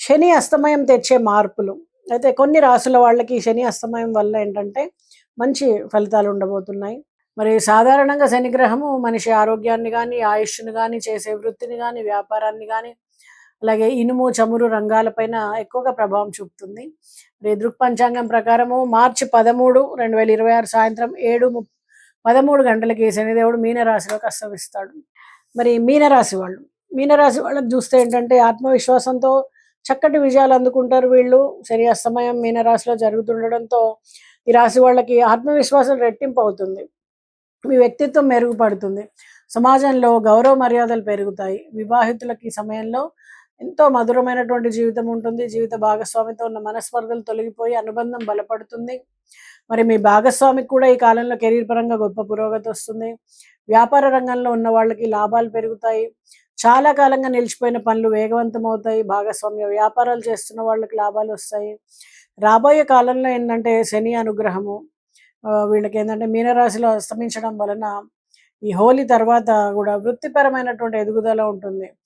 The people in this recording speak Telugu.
శని అస్తమయం తెచ్చే మార్పులు. అయితే కొన్ని రాసుల వాళ్ళకి శని అస్తమయం వల్ల ఏంటంటే మంచి ఫలితాలు ఉండబోతున్నాయి. మరి సాధారణంగా శని గ్రహము మనిషి ఆరోగ్యాన్ని గానీ, ఆయుష్‌ని గానీ, చేసే వృత్తిని గానీ, వ్యాపారాన్ని గానీ, అలాగే ఇనుము, చమురు రంగాలపైన ఎక్కువగా ప్రభావం చూపుతుంది. మరి దృక్పంచాంగం ప్రకారము మార్చి 13, 2026 సాయంత్రం 13 గంటలకి శనిదేవుడు మీనరాశిలోకి అస్తమిస్తాడు. మరి మీనరాశి వాళ్ళకి చూస్తే ఏంటంటే ఆత్మవిశ్వాసంతో చక్కటి విజయాలు అందుకుంటారు వీళ్ళు. శని అస్తమయం మీనరాశిలో జరుగుతుండడంతో ఈ రాశి వాళ్ళకి ఆత్మవిశ్వాసం రెట్టింపు అవుతుంది. మీ వ్యక్తిత్వం మెరుగుపడుతుంది. సమాజంలో గౌరవ మర్యాదలు పెరుగుతాయి. వివాహితులకి ఈ సమయంలో ఎంతో మధురమైనటువంటి జీవితం ఉంటుంది. జీవిత భాగస్వామితో ఉన్న మనస్పర్ధలు తొలగిపోయి అనుబంధం బలపడుతుంది. మరి మీ భాగస్వామికి కూడా ఈ కాలంలో కెరీర్ పరంగా గొప్ప పురోగతి వస్తుంది. వ్యాపార రంగంలో ఉన్న వాళ్ళకి లాభాలు పెరుగుతాయి. చాలా కాలంగా నిలిచిపోయిన పనులు వేగవంతం అవుతాయి. భాగస్వామ్య వ్యాపారాలు చేస్తున్న వాళ్ళకి లాభాలు వస్తాయి. రాబోయే కాలంలో ఏంటంటే శని అనుగ్రహము వీళ్ళకి ఏంటంటే మీనరాశిలో అస్తమించడం వలన ఈ హోలీ తర్వాత కూడా వృత్తిపరమైనటువంటి ఎదుగుదల ఉంటుంది.